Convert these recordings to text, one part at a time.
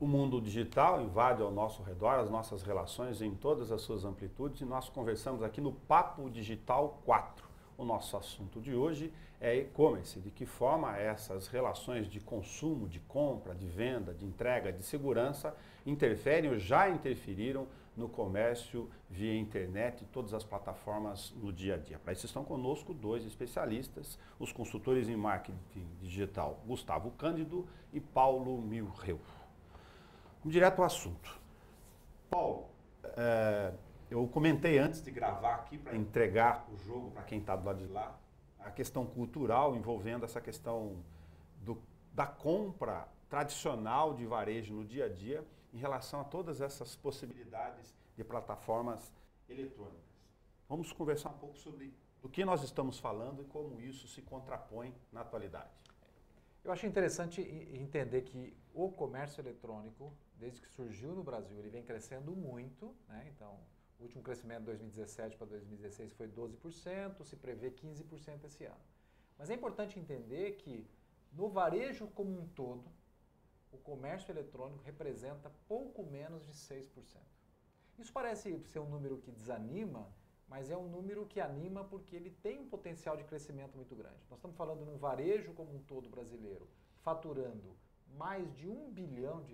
O mundo digital invade ao nosso redor as nossas relações em todas as suas amplitudes e nós conversamos aqui no Papo Digital 4. O nosso assunto de hoje é e-commerce, de que forma essas relações de consumo, de compra, de venda, de entrega, de segurança interferem ou já interferiram no comércio via internet e todas as plataformas no dia a dia. Para isso estão conosco dois especialistas, os consultores em marketing digital Gustavo Cândido e Paulo Milreu. Vamos direto ao assunto. Paulo, eu comentei antes de gravar aqui para entregar o jogo para quem está do lado de lá, a questão cultural envolvendo essa questão da compra tradicional de varejo no dia a dia em relação a todas essas possibilidades de plataformas eletrônicas. Vamos conversar um pouco sobre do que nós estamos falando e como isso se contrapõe na atualidade. Eu acho interessante entender que o comércio eletrônico, desde que surgiu no Brasil, ele vem crescendo muito, né? Então, o último crescimento de 2017 para 2016 foi 12%, se prevê 15% esse ano. Mas é importante entender que no varejo como um todo, o comércio eletrônico representa pouco menos de 6%. Isso parece ser um número que desanima, mas é um número que anima porque ele tem um potencial de crescimento muito grande. Nós estamos falando num varejo como um todo brasileiro, faturando mais de R$1 bilhão,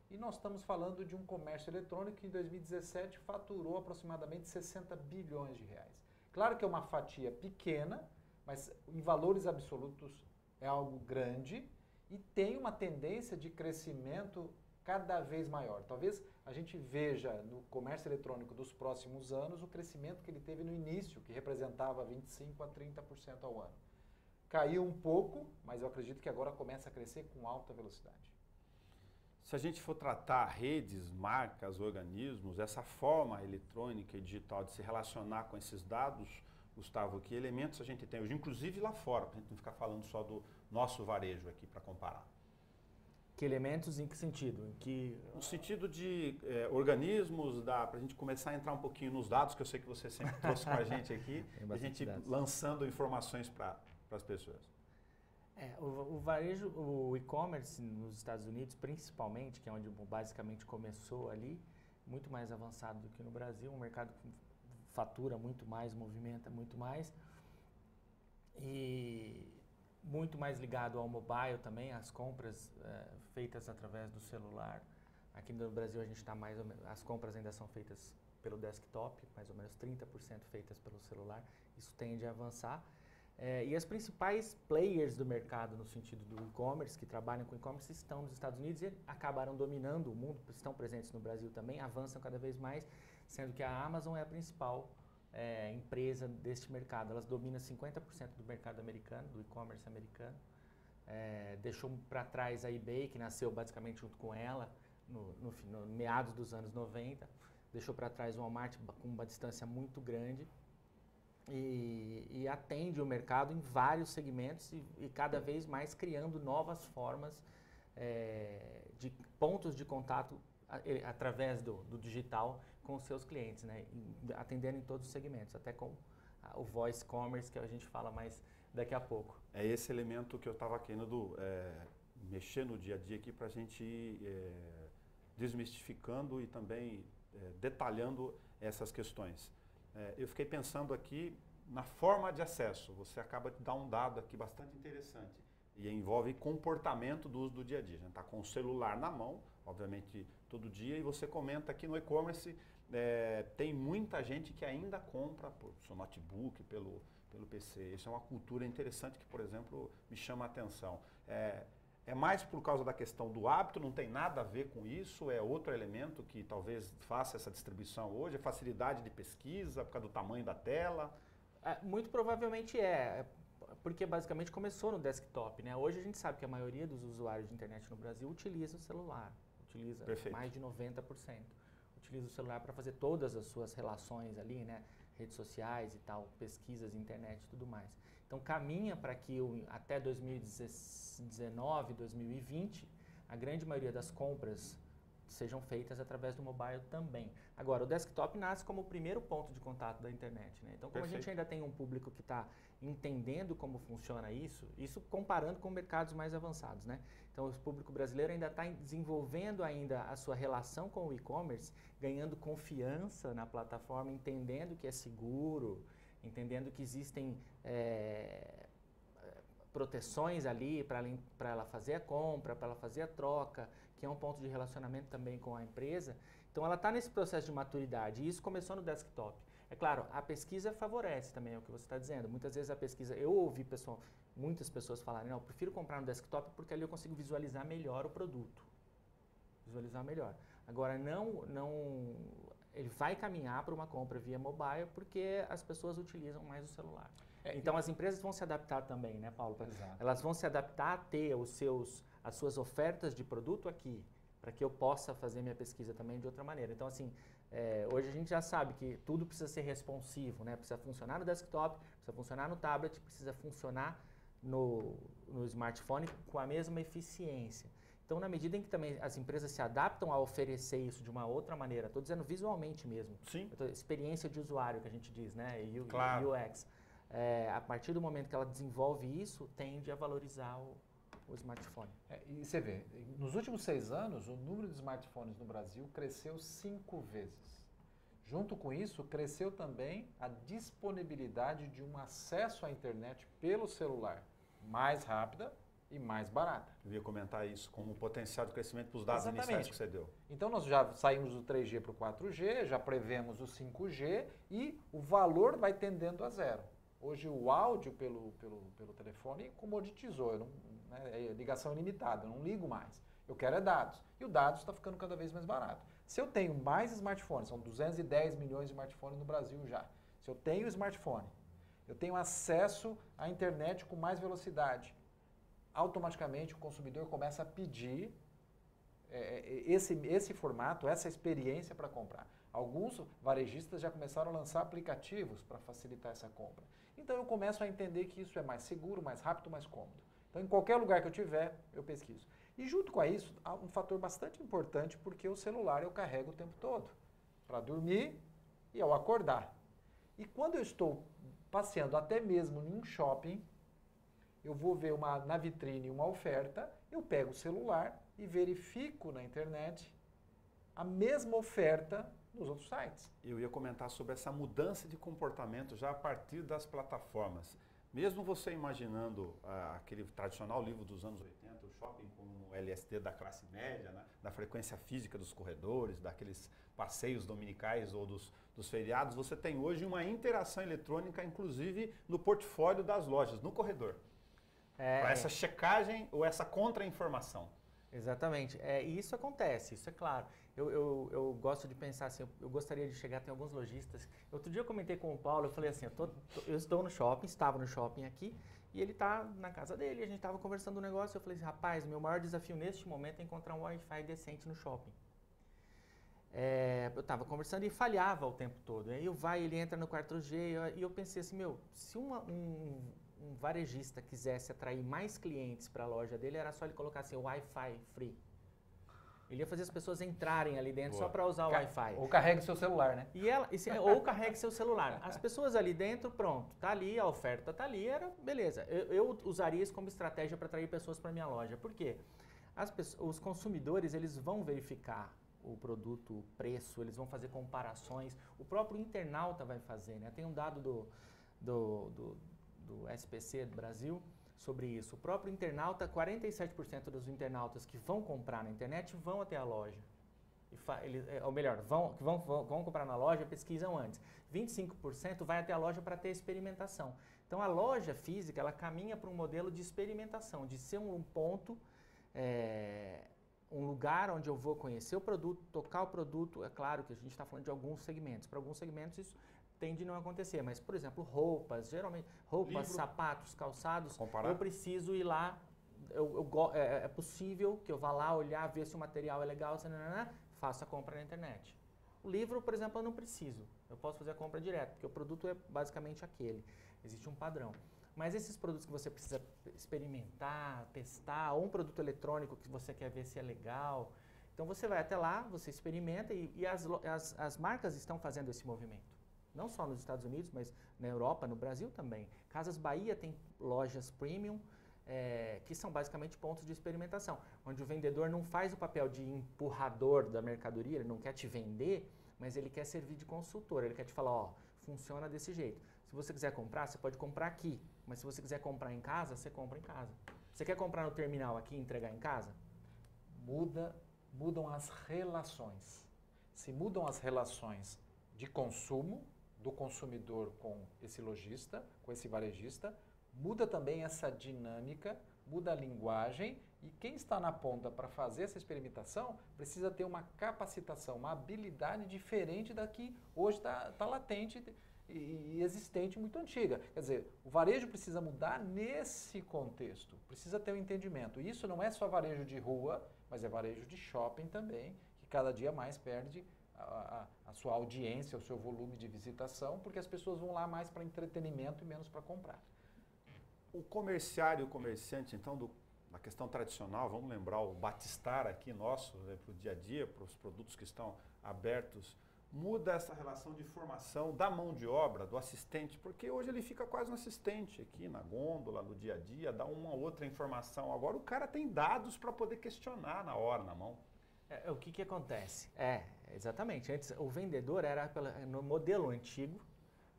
e nós estamos falando de um comércio eletrônico que em 2017 faturou aproximadamente 60 bilhões de reais. Claro que é uma fatia pequena, mas em valores absolutos é algo grande e tem uma tendência de crescimento cada vez maior. Talvez a gente veja no comércio eletrônico dos próximos anos o crescimento que ele teve no início, que representava 25% a 30% ao ano. Caiu um pouco, mas eu acredito que agora começa a crescer com alta velocidade. Se a gente for tratar redes, marcas, organismos, essa forma eletrônica e digital de se relacionar com esses dados, Gustavo, que elementos a gente tem hoje, inclusive lá fora, para a gente não ficar falando só do nosso varejo aqui para comparar? Que elementos em que sentido? No sentido de organismos, para a gente começar a entrar um pouquinho nos dados, que eu sei que você sempre trouxe com a gente aqui, a gente lançando informações para as pessoas. O varejo, o e-commerce nos Estados Unidos, principalmente, que é onde basicamente começou ali, muito mais avançado do que no Brasil, um mercado que fatura muito mais, movimenta muito mais, e muito mais ligado ao mobile também, as compras feitas através do celular. Aqui no Brasil a gente está mais ou menos, as compras ainda são feitas pelo desktop, mais ou menos 30% feitas pelo celular, isso tende a avançar. E as principais players do mercado no sentido do e-commerce, que trabalham com e-commerce, estão nos Estados Unidos e acabaram dominando o mundo, estão presentes no Brasil também, avançam cada vez mais, sendo que a Amazon é a principal empresa deste mercado. Elas dominam 50% do mercado americano, do e-commerce americano. Deixou para trás a eBay, que nasceu basicamente junto com ela, no meados dos anos 90. Deixou para trás o Walmart com uma distância muito grande. E atende o mercado em vários segmentos e cada vez mais criando novas formas de pontos de contato através do digital com os seus clientes, né? Atendendo em todos os segmentos, até com o voice commerce que a gente fala mais daqui a pouco. É esse elemento que eu estava querendo mexer no dia a dia aqui para a gente ir desmistificando e também detalhando essas questões. Eu fiquei pensando aqui na forma de acesso. Você acaba de dar um dado aqui bastante interessante e envolve comportamento do uso do dia a dia. A gente está com o celular na mão, obviamente, todo dia, e você comenta aqui no e-commerce, tem muita gente que ainda compra por seu notebook, pelo PC. Isso é uma cultura interessante que, por exemplo, me chama a atenção. É mais por causa da questão do hábito, não tem nada a ver com isso, é outro elemento que talvez faça essa distribuição hoje, é facilidade de pesquisa, por causa do tamanho da tela? Muito provavelmente porque basicamente começou no desktop, né? Hoje a gente sabe que a maioria dos usuários de internet no Brasil utiliza o celular, utiliza mais de 90%. Utiliza o celular para fazer todas as suas relações ali, né? Redes sociais e tal, pesquisas, internet e tudo mais. Então caminha para que até 2019, 2020, a grande maioria das compras sejam feitas através do mobile também. Agora, o desktop nasce como o primeiro ponto de contato da internet, né? Então, como a gente ainda tem um público que está entendendo como funciona isso comparando com mercados mais avançados, né? Então, o público brasileiro ainda está desenvolvendo ainda a sua relação com o e-commerce, ganhando confiança na plataforma, entendendo que é seguro, entendendo que existem proteções ali para ela fazer a compra, para ela fazer a troca, que é um ponto de relacionamento também com a empresa. Então, ela está nesse processo de maturidade e isso começou no desktop. É claro, a pesquisa favorece também, é o que você está dizendo. Muitas vezes a pesquisa, eu ouvi muitas pessoas falarem, não, eu prefiro comprar no desktop porque ali eu consigo visualizar melhor o produto. Visualizar melhor. Agora, ele vai caminhar para uma compra via mobile porque as pessoas utilizam mais o celular. Então, as empresas vão se adaptar também, né, Paulo? Exato. Elas vão se adaptar a ter as suas ofertas de produto aqui, para que eu possa fazer minha pesquisa também de outra maneira. Então, assim, hoje a gente já sabe que tudo precisa ser responsivo, né? Precisa funcionar no desktop, precisa funcionar no tablet, precisa funcionar no smartphone com a mesma eficiência. Então, na medida em que também as empresas se adaptam a oferecer isso de uma outra maneira, estou dizendo visualmente mesmo, Sim. Experiência de usuário que a gente diz, né? Claro. UX. A partir do momento que ela desenvolve isso, tende a valorizar o smartphone. E você vê, nos últimos 6 anos, o número de smartphones no Brasil cresceu 5 vezes. Junto com isso, cresceu também a disponibilidade de um acesso à internet pelo celular mais rápida e mais barata. Eu ia comentar isso como potencial de crescimento para os dados iniciais que você deu. Então, nós já saímos do 3G para o 4G, já prevemos o 5G e o valor vai tendendo a zero. Hoje o áudio pelo telefone comoditizou, é ligação ilimitada, eu não ligo mais. Eu quero dados. E o dados está ficando cada vez mais barato. Se eu tenho mais smartphones, são 210 milhões de smartphones no Brasil já. Se eu tenho smartphone, eu tenho acesso à internet com mais velocidade. Automaticamente o consumidor começa a pedir esse formato, essa experiência para comprar. Alguns varejistas já começaram a lançar aplicativos para facilitar essa compra. Então eu começo a entender que isso é mais seguro, mais rápido, mais cômodo. Então em qualquer lugar que eu tiver, eu pesquiso. E junto com isso, há um fator bastante importante porque o celular eu carrego o tempo todo. Para dormir e ao acordar. E quando eu estou passeando até mesmo em um shopping, eu vou ver na vitrine uma oferta, eu pego o celular e verifico na internet a mesma oferta nos outros sites. Eu ia comentar sobre essa mudança de comportamento já a partir das plataformas. Mesmo você imaginando aquele tradicional livro dos anos 80, o shopping como um LSD da classe média, né? Da frequência física dos corredores, daqueles passeios dominicais ou dos feriados, você tem hoje uma interação eletrônica, inclusive no portfólio das lojas, no corredor. Para essa checagem ou essa contra-informação. Exatamente. E isso acontece, isso é claro. Eu gosto de pensar assim, eu gostaria de chegar até alguns lojistas. Outro dia eu comentei com o Paulo, eu falei assim, eu estou no shopping, estava no shopping aqui, e ele está na casa dele, a gente estava conversando um negócio, eu falei assim, rapaz, meu maior desafio neste momento é encontrar um Wi-Fi decente no shopping. Eu estava conversando e falhava o tempo todo. Aí ele entra no 4G e eu pensei assim, se um varejista quisesse atrair mais clientes para a loja dele, era só ele colocar assim, Wi-Fi free. Ele ia fazer as pessoas entrarem ali dentro só para usar o Wi-Fi. Ou carregue seu celular, né? Ou carregue seu celular. As pessoas ali dentro, pronto, tá ali, a oferta tá ali, beleza. Eu usaria isso como estratégia para atrair pessoas para minha loja. Por quê? Os consumidores, eles vão verificar o produto, o preço, eles vão fazer comparações. O próprio internauta vai fazer, né? Tem um dado do SPC do Brasil sobre isso. O próprio internauta, 47% dos internautas que vão comprar na internet vão até a loja. Ou melhor, vão comprar na loja, pesquisam antes. 25% vai até a loja para ter experimentação. Então a loja física, ela caminha para um modelo de experimentação, de ser um ponto, um lugar onde eu vou conhecer o produto, tocar o produto. É claro que a gente está falando de alguns segmentos. Para alguns segmentos isso tende a não acontecer, mas, por exemplo, geralmente roupas, sapatos, calçados, eu preciso ir lá, é possível que eu vá lá olhar, ver se o material é legal, faça a compra na internet. O livro, por exemplo, eu não preciso, eu posso fazer a compra direto, porque o produto é basicamente aquele, existe um padrão. Mas esses produtos que você precisa experimentar, testar, ou um produto eletrônico que você quer ver se é legal. Então você vai até lá, você experimenta e as marcas estão fazendo esse movimento. Não só nos Estados Unidos, mas na Europa, no Brasil também. Casas Bahia tem lojas premium, que são basicamente pontos de experimentação, onde o vendedor não faz o papel de empurrador da mercadoria, ele não quer te vender, mas ele quer servir de consultor, ele quer te falar, ó, funciona desse jeito. Se você quiser comprar, você pode comprar aqui, mas se você quiser comprar em casa, você compra em casa. Você quer comprar no terminal aqui e entregar em casa? Mudam as relações. Se mudam as relações de consumo do consumidor com esse lojista, com esse varejista, muda também essa dinâmica, muda a linguagem e quem está na ponta para fazer essa experimentação precisa ter uma capacitação, uma habilidade diferente da que hoje está latente e existente, muito antiga. Quer dizer, o varejo precisa mudar nesse contexto, precisa ter um entendimento. Isso não é só varejo de rua, mas é varejo de shopping também, que cada dia mais perde a sua audiência, o seu volume de visitação, porque as pessoas vão lá mais para entretenimento e menos para comprar. O comerciário e o comerciante, então, na questão tradicional, vamos lembrar o batistar aqui nosso, para o dia a dia, para os produtos que estão abertos, muda essa relação de formação da mão de obra, do assistente, porque hoje ele fica quase um assistente aqui na gôndola, no dia a dia, dá uma outra informação. Agora o cara tem dados para poder questionar na hora, na mão. O que acontece? Exatamente. Antes, o vendedor era no modelo antigo.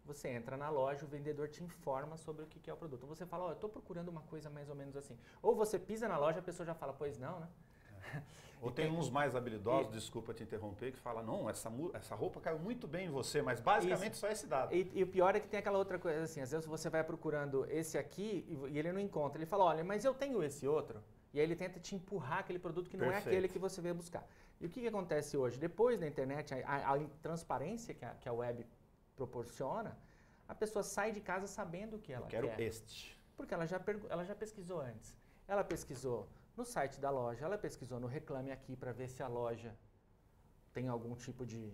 Você entra na loja, o vendedor te informa sobre o que é o produto. Você fala, eu estou procurando uma coisa mais ou menos assim. Ou você pisa na loja, a pessoa já fala, pois não, né? Ou tem uns mais habilidosos, desculpa te interromper, que fala, não, essa roupa caiu muito bem em você, mas basicamente só esse dado. E o pior é que tem aquela outra coisa assim, às vezes você vai procurando esse aqui e ele não encontra. Ele fala, olha, mas eu tenho esse outro. E aí ele tenta te empurrar aquele produto que não é aquele que você veio buscar. E o que acontece hoje? Depois da internet, a transparência que a web proporciona, a pessoa sai de casa sabendo o que ela quer. Eu quero este. Porque ela já pesquisou antes. Ela pesquisou no site da loja, ela pesquisou no Reclame Aqui para ver se a loja tem algum tipo de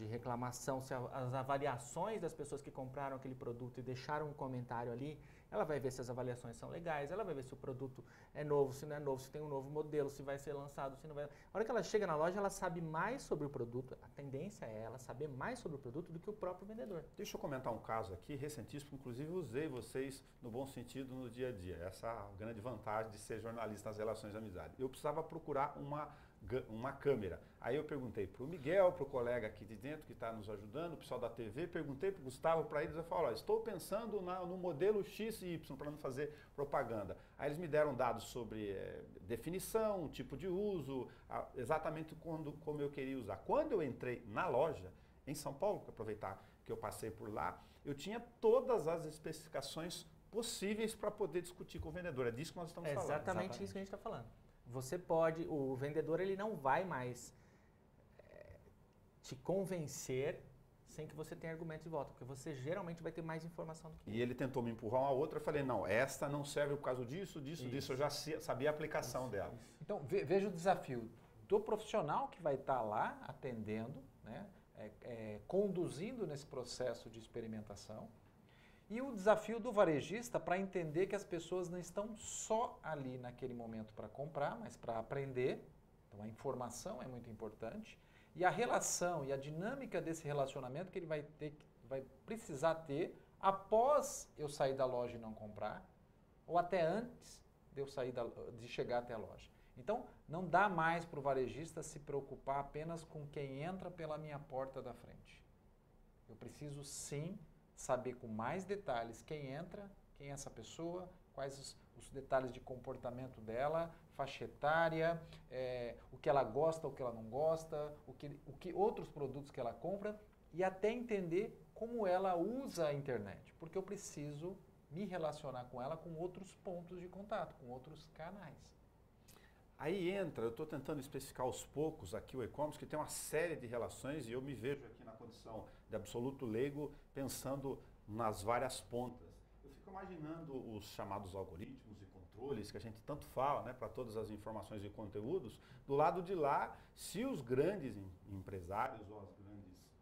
reclamação, se as avaliações das pessoas que compraram aquele produto e deixaram um comentário ali, ela vai ver se as avaliações são legais, ela vai ver se o produto é novo, se não é novo, se tem um novo modelo, se vai ser lançado, se não vai. A hora que ela chega na loja, ela sabe mais sobre o produto, a tendência é ela saber mais sobre o produto do que o próprio vendedor. Deixa eu comentar um caso aqui, recentíssimo, inclusive usei vocês no bom sentido no dia a dia. Essa é a grande vantagem de ser jornalista nas relações de amizade. Eu precisava procurar uma câmera. Aí eu perguntei para o Miguel, para o colega aqui de dentro que está nos ajudando, o pessoal da TV, perguntei para o Gustavo, para eles, eu falei, estou pensando no modelo X e Y para não fazer propaganda. Aí eles me deram dados sobre definição, tipo de uso, exatamente como eu queria usar. Quando eu entrei na loja, em São Paulo, para aproveitar que eu passei por lá, eu tinha todas as especificações possíveis para poder discutir com o vendedor. É disso que nós estamos falando. Exatamente isso que a gente está falando. Você pode, o vendedor ele não vai mais te convencer sem que você tenha argumento de volta, porque você geralmente vai ter mais informação do que ele. E ele tentou me empurrar uma outra, eu falei, não, esta não serve por causa disso, eu já sabia a aplicação dela. Então, veja o desafio do profissional que vai estar lá atendendo, né, conduzindo nesse processo de experimentação, e o desafio do varejista para entender que as pessoas não estão só ali naquele momento para comprar, mas para aprender. Então a informação é muito importante. E a relação e a dinâmica desse relacionamento que ele vai precisar ter após eu sair da loja e não comprar, ou até antes de eu de chegar até a loja. Então não dá mais para o varejista se preocupar apenas com quem entra pela minha porta da frente. Eu preciso sim saber com mais detalhes quem entra, quem é essa pessoa, quais os detalhes de comportamento dela, faixa etária, o que ela gosta, o que ela não gosta, o que outros produtos que ela compra e até entender como ela usa a internet, porque eu preciso me relacionar com ela com outros pontos de contato, com outros canais. Aí entra, eu estou tentando especificar aos poucos aqui o e-commerce, que tem uma série de relações e eu me vejo aqui na condição de absoluto leigo, pensando nas várias pontas. Eu fico imaginando os chamados algoritmos e controles, que a gente tanto fala, né, para todas as informações e conteúdos. Do lado de lá, se os grandes empresários ou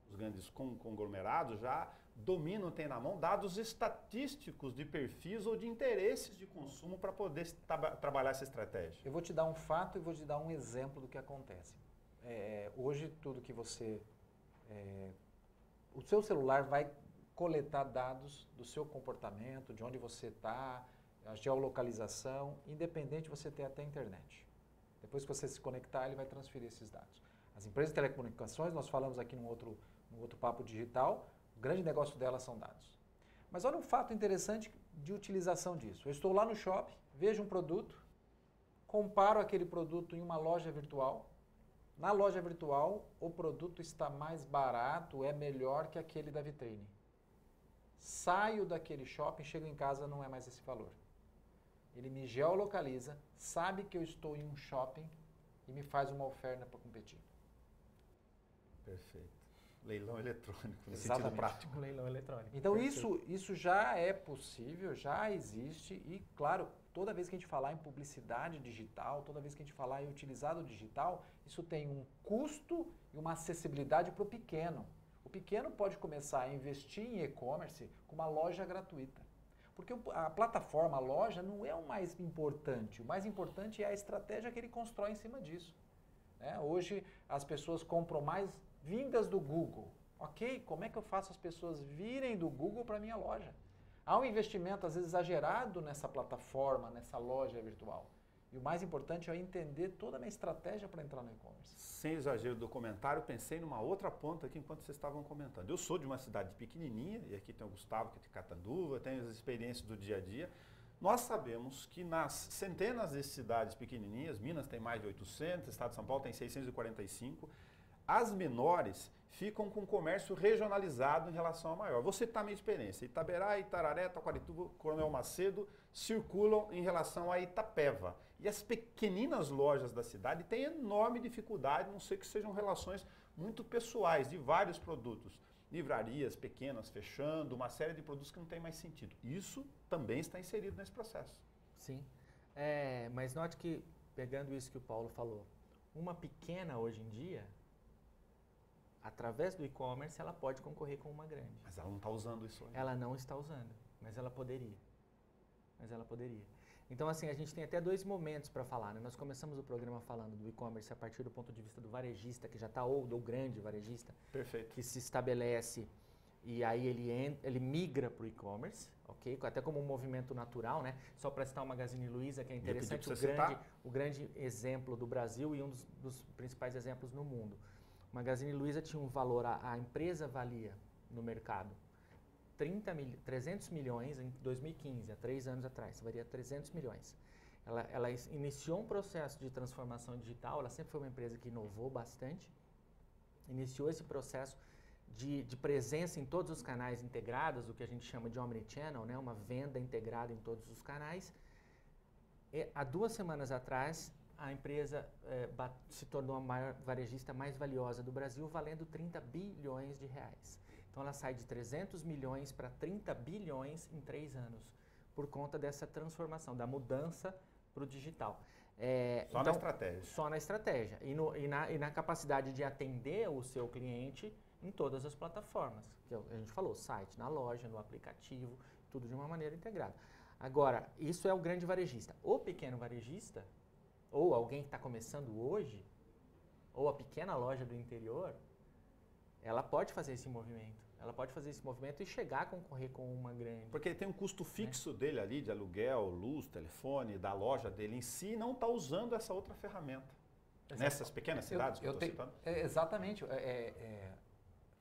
os grandes conglomerados já dominam, têm na mão dados estatísticos de perfis ou de interesses de consumo para poder trabalhar essa estratégia. Eu vou te dar um fato e vou te dar um exemplo do que acontece. hoje tudo que você... o seu celular vai coletar dados do seu comportamento, de onde você está, a geolocalização, independente de você ter até a internet. Depois que você se conectar, ele vai transferir esses dados. As empresas de telecomunicações, nós falamos aqui num outro papo digital, o grande negócio delas são dados. Mas olha um fato interessante de utilização disso. Eu estou lá no shopping, vejo um produto, comparo aquele produto em uma loja virtual. Na loja virtual, o produto está mais barato, é melhor que aquele da vitrine. Saio daquele shopping, chego em casa, não é mais esse valor. Ele me geolocaliza, sabe que eu estou em um shopping e me faz uma oferta para competir. Perfeito. Leilão eletrônico, no Exatamente. sentido prático. Leilão eletrônico. Então Perfeito. isso já é possível, já existe e, claro, toda vez que a gente falar em publicidade digital, toda vez que a gente falar em utilizar o digital, isso tem um custo e uma acessibilidade para o pequeno. O pequeno pode começar a investir em e-commerce com uma loja gratuita. Porque a plataforma, a loja, não é o mais importante. O mais importante é a estratégia que ele constrói em cima disso. Hoje as pessoas compram mais vindas do Google. Ok, como é que eu faço as pessoas virem do Google para a minha loja? Há um investimento, às vezes, exagerado nessa plataforma, nessa loja virtual. E o mais importante é entender toda a minha estratégia para entrar no e-commerce. Sem exagero do comentário, pensei numa outra ponta aqui enquanto vocês estavam comentando. Eu sou de uma cidade pequenininha, e aqui tem o Gustavo, que é de Catanduva, tem as experiências do dia a dia. Nós sabemos que nas centenas de cidades pequenininhas, Minas tem mais de 800, o Estado de São Paulo tem 645, as menores ficam com comércio regionalizado em relação à maior. Vou citar a minha experiência. Itaberá, Itararé, Taquarituba, Coronel Macedo circulam em relação a Itapeva. E as pequeninas lojas da cidade têm enorme dificuldade, não sei que sejam relações muito pessoais de vários produtos. Livrarias pequenas fechando, uma série de produtos que não tem mais sentido. Isso também está inserido nesse processo. Sim. Mas note que, pegando isso que o Paulo falou, uma pequena hoje em dia, através do e-commerce, ela pode concorrer com uma grande. Mas ela não está usando isso ainda. Ela não está usando, mas ela poderia. Então, assim, a gente tem até dois momentos para falar, né? Nós começamos o programa falando do e-commerce a partir do ponto de vista do varejista, que já está, ou do grande varejista, Perfeito. que se estabelece e aí ele migra para o e-commerce, ok? Até como um movimento natural, né? Só para citar o Magazine Luiza, que é interessante, o grande exemplo do Brasil e um dos principais exemplos no mundo. O Magazine Luiza tinha um valor, a empresa valia no mercado 300 milhões em 2015, há 3 anos atrás, valia 300 milhões. Ela iniciou um processo de transformação digital, ela sempre foi uma empresa que inovou bastante, iniciou esse processo de presença em todos os canais integrados, o que a gente chama de omnichannel, né? Uma venda integrada em todos os canais. Há 2 semanas atrás, a empresa se tornou a maior varejista mais valiosa do Brasil, valendo 30 bilhões de reais. Então ela sai de 300 milhões para 30 bilhões em 3 anos, por conta dessa transformação, da mudança para o digital. Só na estratégia. Só na estratégia. E na capacidade de atender o seu cliente em todas as plataformas. Que a gente falou, site, na loja, no aplicativo, tudo de uma maneira integrada. Agora, isso é o grande varejista. O pequeno varejista, ou alguém que está começando hoje, ou a pequena loja do interior, ela pode fazer esse movimento. Ela pode fazer esse movimento e chegar a concorrer com uma grande. Porque ele tem um custo fixo dele ali, de aluguel, luz, telefone, da loja dele em si, e não está usando essa outra ferramenta. Exato. Nessas pequenas cidades que eu estou citando? Exatamente.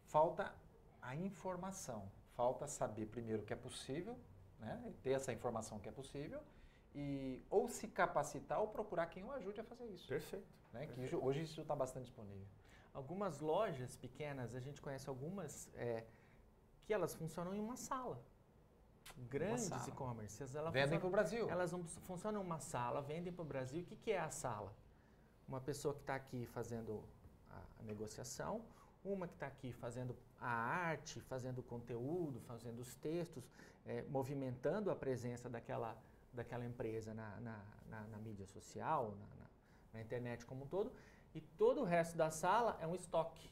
Falta a informação. Falta saber primeiro que é possível, né? Ter essa informação que é possível, e ou se capacitar ou procurar quem o ajude a fazer isso. Perfeito. Né? Perfeito. Que hoje isso está bastante disponível. Algumas lojas pequenas, a gente conhece algumas que elas funcionam em uma sala. Grandes e-commerces. Vendem para o Brasil. Elas funcionam em uma sala, vendem para o Brasil. O que é a sala? Uma pessoa que está aqui fazendo a negociação, uma que está aqui fazendo a arte, fazendo o conteúdo, fazendo os textos, movimentando a presença daquela empresa na mídia social, na internet como um todo. E todo o resto da sala é um estoque.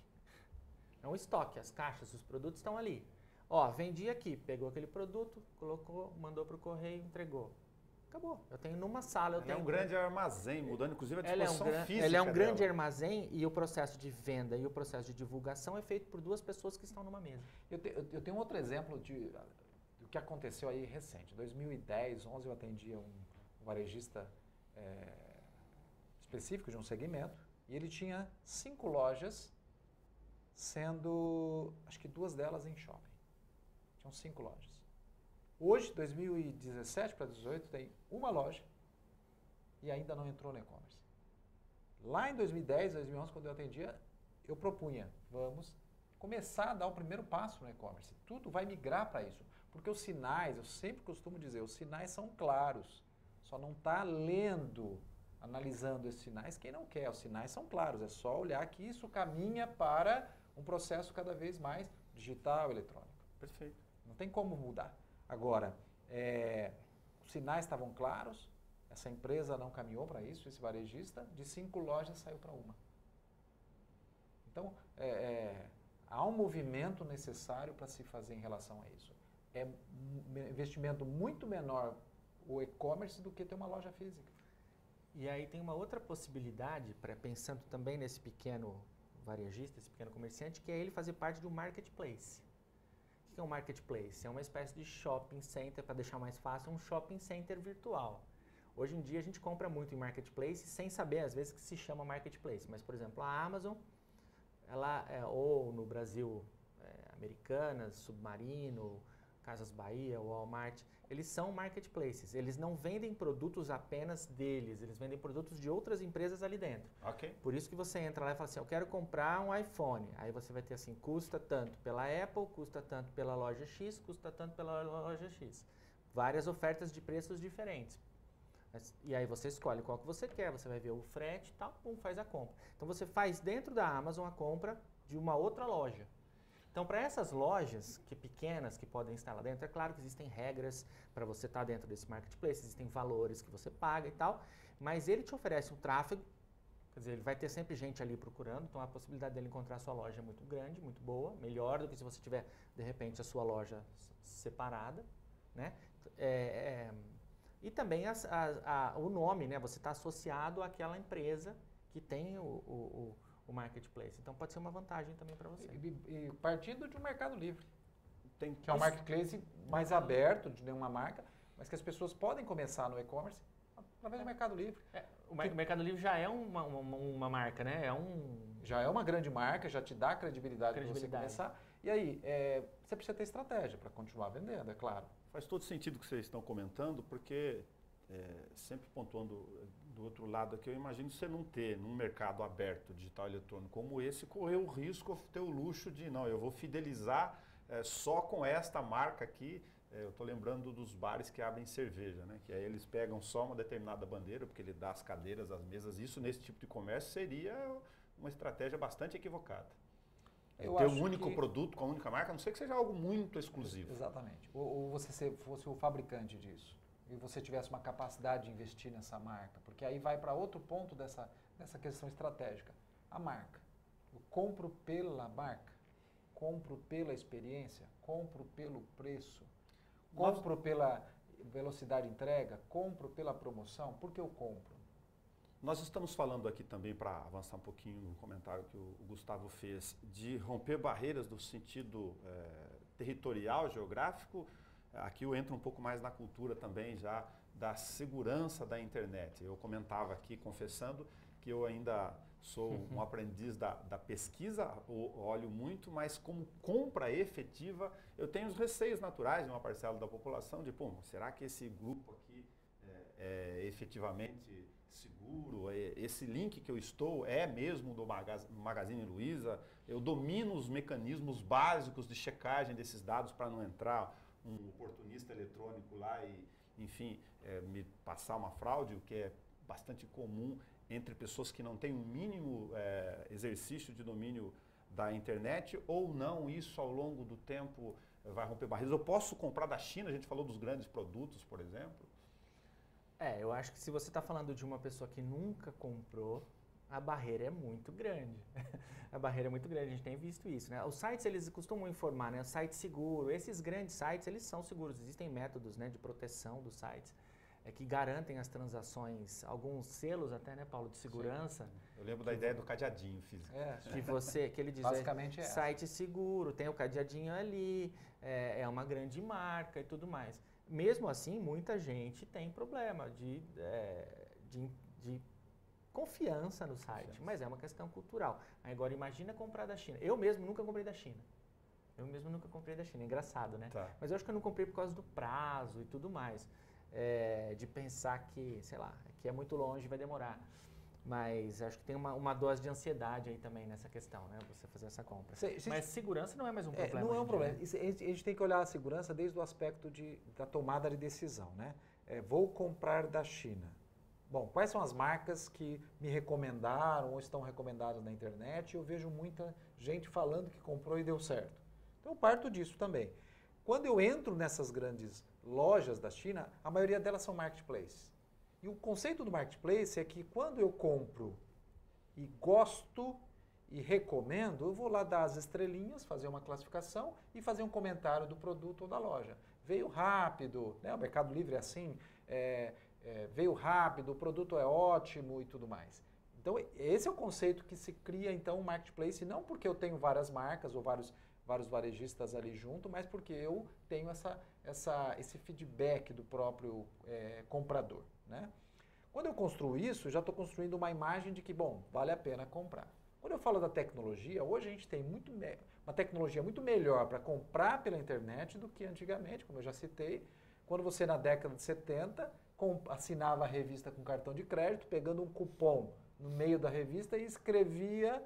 É um estoque, as caixas, os produtos estão ali. Ó, vendi aqui, pegou aquele produto, colocou, mandou para o correio, entregou. Acabou. Eu tenho numa sala, eu Ele tenho... é um grande armazém, mudando inclusive a disposição física Ele é um grande dela. armazém e o processo de venda e o processo de divulgação é feito por duas pessoas que estão numa mesa. Eu tenho outro exemplo do que aconteceu aí recente. Em 2010, 2011, eu atendia um varejista específico de um segmento e ele tinha 5 lojas, sendo, acho que 2 delas em shopping. Tinham 5 lojas. Hoje, 2017 para 2018, tem uma loja e ainda não entrou no e-commerce. Lá em 2010, 2011, quando eu atendia, eu propunha, vamos começar a dar o primeiro passo no e-commerce. Tudo vai migrar para isso. Porque os sinais, eu sempre costumo dizer, os sinais são claros. Só não está lendo, analisando esses sinais quem não quer. Os sinais são claros, é só olhar que isso caminha para um processo cada vez mais digital, eletrônico. Perfeito. Não tem como mudar. Agora, os sinais estavam claros, essa empresa não caminhou para isso, esse varejista, de 5 lojas saiu para uma. Então, há um movimento necessário para se fazer em relação a isso. É um investimento muito menor o e-commerce do que ter uma loja física. E aí tem uma outra possibilidade, pensando também nesse pequeno varejista, esse pequeno comerciante, que é ele fazer parte de um marketplace. O que é um marketplace? É uma espécie de shopping center, para deixar mais fácil, um shopping center virtual. Hoje em dia a gente compra muito em marketplace sem saber, às vezes, que se chama marketplace. Mas, por exemplo, a Amazon, ou no Brasil, Americanas, Submarino, Casas Bahia, Walmart, eles são marketplaces. Eles não vendem produtos apenas deles, eles vendem produtos de outras empresas ali dentro. Ok. Por isso que você entra lá e fala assim, eu quero comprar um iPhone. Aí você vai ter assim, custa tanto pela Apple, custa tanto pela loja X, custa tanto pela loja X. Várias ofertas de preços diferentes. E aí você escolhe qual que você quer, você vai ver o frete e tal, faz a compra. Então você faz dentro da Amazon a compra de uma outra loja. Então, para essas lojas pequenas que podem estar lá dentro, é claro que existem regras para você estar dentro desse marketplace, existem valores que você paga e tal, mas ele te oferece um tráfego, quer dizer, ele vai ter sempre gente ali procurando, então a possibilidade dele encontrar a sua loja é muito grande, muito boa, melhor do que se você tiver, de repente, a sua loja separada, né? E também o nome, né? Você está associado àquela empresa que tem o marketplace. Então pode ser uma vantagem também para você. E partindo de um Mercado Livre, que é um isso. marketplace mais aberto de nenhuma marca, mas que as pessoas podem começar no e-commerce através do Mercado Livre. O Mercado Livre já é uma marca, né? Já é uma grande marca, já te dá credibilidade para você começar. E aí, você precisa ter estratégia para continuar vendendo, é claro. Faz todo sentido o que vocês estão comentando, porque sempre pontuando do outro lado aqui, eu imagino você não ter num mercado aberto, digital eletrônico como esse, correr o risco de ter o luxo de, não, eu vou fidelizar só com esta marca aqui. Eu estou lembrando dos bares que abrem cerveja, né? Que aí eles pegam só uma determinada bandeira, porque ele dá as cadeiras, as mesas. Isso nesse tipo de comércio seria uma estratégia bastante equivocada. Ter um único produto com a única marca, a não ser que seja algo muito exclusivo. Exatamente. Ou você fosse o fabricante disso e você tivesse uma capacidade de investir nessa marca, porque aí vai para outro ponto dessa questão estratégica. A marca. Eu compro pela marca, compro pela experiência, compro pelo preço, compro pela velocidade de entrega, compro pela promoção. Por que eu compro? Nós estamos falando aqui também, para avançar um pouquinho no comentário que o Gustavo fez, de romper barreiras do sentido territorial, geográfico. Aqui eu entro um pouco mais na cultura também já da segurança da internet. Eu comentava aqui, confessando, que eu ainda sou um aprendiz da pesquisa, olho muito, mas como compra efetiva, eu tenho os receios naturais de uma parcela da população de, será que esse grupo aqui é efetivamente seguro? Esse link que eu estou é mesmo do Magazine Luiza? Eu domino os mecanismos básicos de checagem desses dados para não entrar um oportunista eletrônico lá e, enfim, me passar uma fraude, o que é bastante comum entre pessoas que não têm um mínimo exercício de domínio da internet, ou não, isso ao longo do tempo vai romper barreiras. Eu posso comprar da China, a gente falou dos grandes produtos, por exemplo. Eu acho que se você está falando de uma pessoa que nunca comprou, a barreira é muito grande. A barreira é muito grande, a gente tem visto isso, né? Os sites, eles costumam informar, né? O site seguro, esses grandes sites, eles são seguros, existem métodos, né, de proteção dos sites. que garantem as transações, alguns selos até, né, Paulo, de segurança. Sim. Eu lembro da ideia do cadeadinho físico. Que ele diz, basicamente site seguro, tem o cadeadinho ali, é uma grande marca e tudo mais. Mesmo assim, muita gente tem problema de confiança no site, mas é uma questão cultural. Agora, imagina comprar da China. Eu mesmo nunca comprei da China. Engraçado, né? Tá. Mas eu acho que eu não comprei por causa do prazo e tudo mais. De pensar que, sei lá, que é muito longe e vai demorar. Mas acho que tem uma dose de ansiedade aí também nessa questão, né? Você fazer essa compra. Mas segurança não é mais um problema. Não é um problema. Né? A gente tem que olhar a segurança desde o aspecto da tomada de decisão, né? Vou comprar da China. Bom, quais são as marcas que me recomendaram ou estão recomendadas na internet? Eu vejo muita gente falando que comprou e deu certo. Então eu parto disso também. Quando eu entro nessas grandes lojas da China, a maioria delas são marketplace. E o conceito do marketplace é que quando eu compro e gosto e recomendo, eu vou lá dar as estrelinhas, fazer uma classificação e fazer um comentário do produto ou da loja. Veio rápido, né? O Mercado Livre é assim, veio rápido, o produto é ótimo e tudo mais. Então esse é o conceito que se cria então um marketplace, não porque eu tenho várias marcas ou vários varejistas ali junto, mas porque eu tenho esse feedback do próprio comprador. Né? Quando eu construo isso, já estou construindo uma imagem de que, bom, vale a pena comprar. Quando eu falo da tecnologia, hoje a gente tem uma tecnologia muito melhor para comprar pela internet do que antigamente, como eu já citei, quando você na década de 70 assinava a revista com cartão de crédito, pegando um cupom no meio da revista e escrevia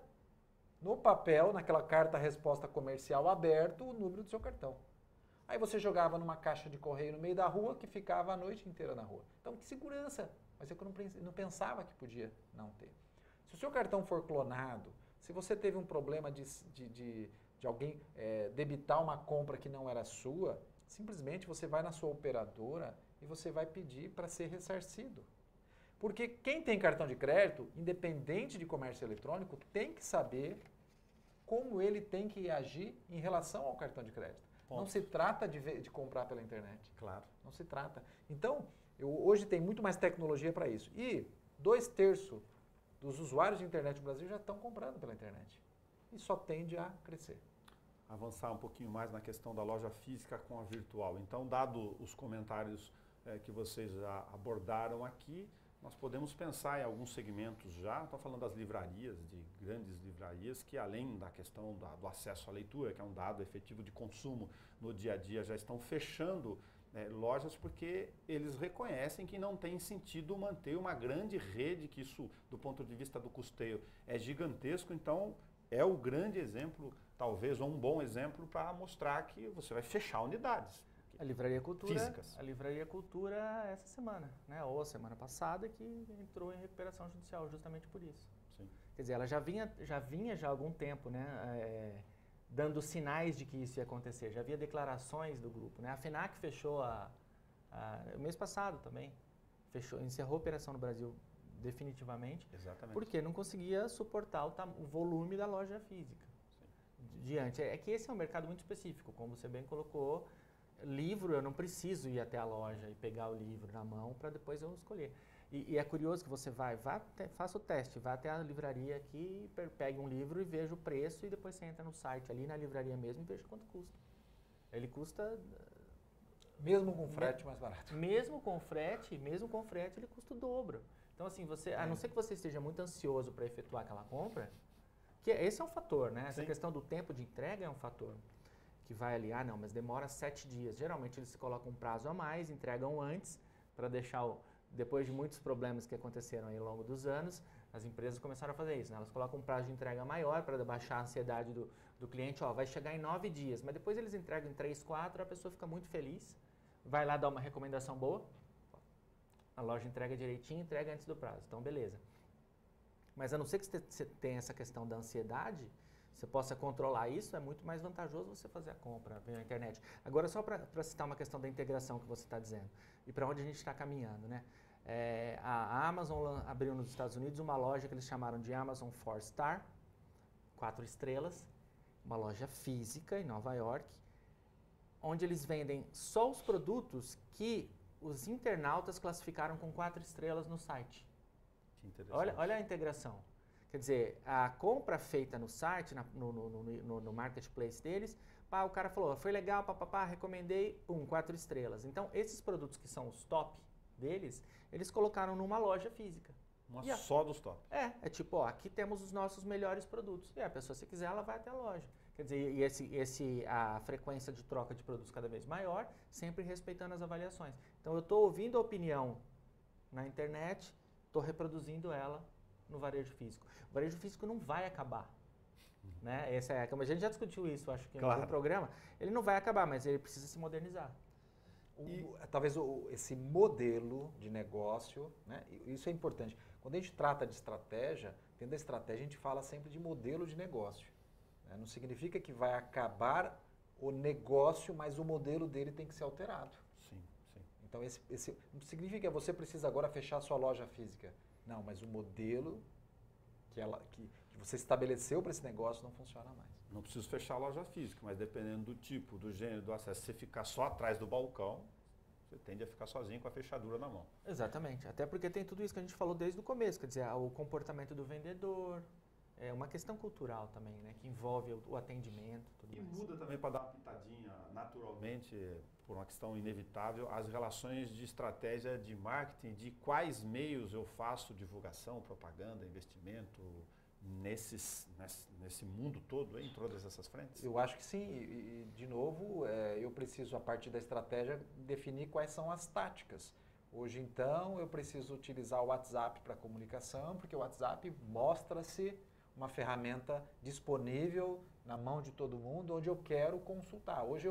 no papel, naquela carta-resposta comercial aberto, o número do seu cartão. Aí você jogava numa caixa de correio no meio da rua, que ficava a noite inteira na rua. Então, que segurança! Mas eu não pensava que podia não ter. Se o seu cartão for clonado, se você teve um problema de alguém debitar uma compra que não era sua, simplesmente você vai na sua operadora e você vai pedir para ser ressarcido. Porque quem tem cartão de crédito, independente de comércio eletrônico, tem que saber como ele tem que agir em relação ao cartão de crédito. Não se trata de comprar pela internet. Claro. Não se trata. Então, hoje tem muito mais tecnologia para isso. E 2/3 dos usuários de internet no Brasil já estão comprando pela internet. E só tende a crescer. Avançar um pouquinho mais na questão da loja física com a virtual. Então, dado os comentários que vocês já abordaram aqui, nós podemos pensar em alguns segmentos já, estou falando das livrarias, de grandes livrarias, que além da questão do acesso à leitura, que é um dado efetivo de consumo no dia a dia, já estão fechando lojas porque eles reconhecem que não tem sentido manter uma grande rede, que isso, do ponto de vista do custeio, é gigantesco. Então, é o grande exemplo, talvez, ou um bom exemplo para mostrar que você vai fechar unidades. A Livraria Cultura, físicas. A Livraria Cultura essa semana, né? Ou a semana passada, que entrou em recuperação judicial justamente por isso. Sim. Quer dizer, ela já vinha há algum tempo, né? Dando sinais de que isso ia acontecer. Já havia declarações do grupo, né? A FENAC fechou o mês passado também. Encerrou a operação no Brasil definitivamente. Exatamente. Porque não conseguia suportar o volume da loja física. Sim. Diante. É que esse é um mercado muito específico, como você bem colocou. Livro, eu não preciso ir até a loja e pegar o livro na mão para depois eu escolher. E é curioso que você faça o teste, vá até a livraria aqui, pegue um livro e veja o preço e depois você entra no site ali na livraria mesmo e veja quanto custa. Ele custa... Mesmo com frete mais barato. Mesmo com frete, ele custa o dobro. Então assim, a não ser que você esteja muito ansioso para efetuar aquela compra, que esse é um fator, né? Essa questão do tempo de entrega é um fator. Que vai ali, não, mas demora 7 dias. Geralmente eles colocam um prazo a mais, entregam antes, para deixar, depois de muitos problemas que aconteceram aí ao longo dos anos, as empresas começaram a fazer isso, né? Elas colocam um prazo de entrega maior para baixar a ansiedade do cliente, vai chegar em 9 dias, mas depois eles entregam em 3, 4, a pessoa fica muito feliz, vai lá dar uma recomendação boa, a loja entrega direitinho, entrega antes do prazo, então beleza. Mas a não ser que você tenha essa questão da ansiedade, você possa controlar isso, é muito mais vantajoso você fazer a compra pela internet. Agora, só para citar uma questão da integração que você está dizendo e para onde a gente está caminhando, né? A Amazon abriu nos Estados Unidos uma loja que eles chamaram de Amazon 4-Star, 4 estrelas, uma loja física em Nova York, onde eles vendem só os produtos que os internautas classificaram com 4 estrelas no site. Que interessante. Olha a integração. Quer dizer, a compra feita no site, no marketplace deles, pá, o cara falou, foi legal, papapá, recomendei, 4 estrelas. Então, esses produtos que são os top deles, eles colocaram numa loja física. Só dos top. É tipo, ó, aqui temos os nossos melhores produtos. E a pessoa, se quiser, ela vai até a loja. Quer dizer, a frequência de troca de produtos cada vez maior, sempre respeitando as avaliações. Então, eu estou ouvindo a opinião na internet, estou reproduzindo ela no varejo físico. O varejo físico não vai acabar. Né? Como a gente já discutiu isso, acho que no programa, ele não vai acabar, mas ele precisa se modernizar. Talvez esse modelo de negócio, né? Isso é importante. Quando a gente trata de estratégia, dentro da estratégia a gente fala sempre de modelo de negócio. Né? Não significa que vai acabar o negócio, mas o modelo dele tem que ser alterado. Sim, sim. Então, não significa que você precisa agora fechar a sua loja física. Não, mas o modelo que você estabeleceu para esse negócio não funciona mais. Não preciso fechar a loja física, mas dependendo do tipo, do gênero, do acesso, se você ficar só atrás do balcão, você tende a ficar sozinho com a fechadura na mão. Exatamente, até porque tem tudo isso que a gente falou desde o começo, quer dizer, o comportamento do vendedor, é uma questão cultural também, né, que envolve o atendimento, tudo mais. E muda também, para dar uma pitadinha naturalmente, por uma questão inevitável, as relações de estratégia de marketing, de quais meios eu faço divulgação, propaganda, investimento, nesse mundo todo, em todas essas frentes? Eu acho que sim, e de novo, eu preciso, a partir da estratégia, definir quais são as táticas. Hoje, então, eu preciso utilizar o WhatsApp para comunicação, porque o WhatsApp mostra-se uma ferramenta disponível na mão de todo mundo, onde eu quero consultar. Hoje,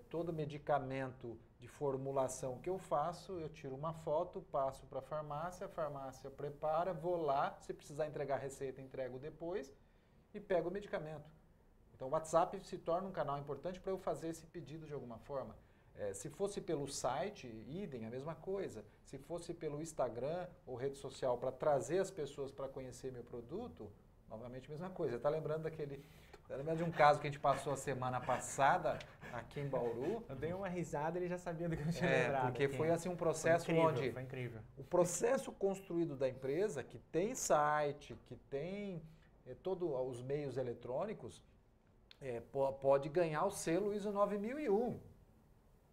todo medicamento de formulação que eu faço, eu tiro uma foto, passo para a farmácia prepara, vou lá, se precisar entregar a receita, entrego depois e pego o medicamento. Então o WhatsApp se torna um canal importante para eu fazer esse pedido de alguma forma. Se fosse pelo site, idem, a mesma coisa. Se fosse pelo Instagram ou rede social para trazer as pessoas para conhecer meu produto, novamente a mesma coisa. Está lembrando de um caso que a gente passou a semana passada aqui em Bauru. Eu dei uma risada e ele já sabia do que eu tinha lembrado. Porque foi assim um processo onde foi incrível. O processo construído da empresa, que tem site, que tem todos os meios eletrônicos, pode ganhar o selo ISO 9001.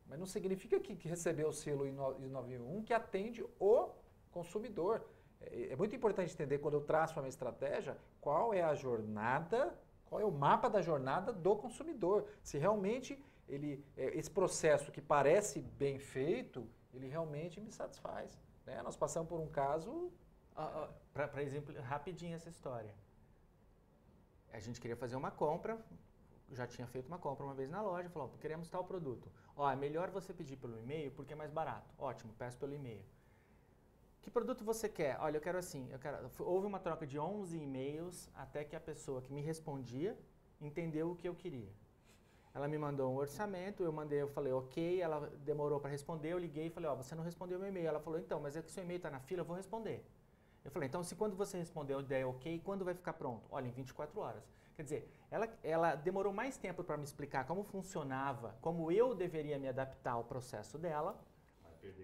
Mas não significa que recebeu o selo ISO 9001 que atende o consumidor. É muito importante entender, quando eu traço uma estratégia, qual é a jornada, qual é o mapa da jornada do consumidor. Se realmente esse processo que parece bem feito, ele realmente me satisfaz. Né? Nós passamos por um caso... Para exemplo, rapidinho essa história. A gente queria fazer uma compra, já tinha feito uma compra uma vez na loja, falou, queremos tal produto. É melhor você pedir pelo e-mail porque é mais barato. Ótimo, peço pelo e-mail. Que produto você quer? Olha, eu quero assim, houve uma troca de 11 e-mails até que a pessoa que me respondia entendeu o que eu queria. Ela me mandou um orçamento, eu falei ok, ela demorou para responder, eu liguei e falei, você não respondeu meu e-mail. Ela falou, então, mas é que seu e-mail está na fila, eu vou responder. Eu falei, então, se quando você responder eu der ok, quando vai ficar pronto? Olha, em 24 horas. Quer dizer, ela demorou mais tempo para me explicar como funcionava, como eu deveria me adaptar ao processo dela,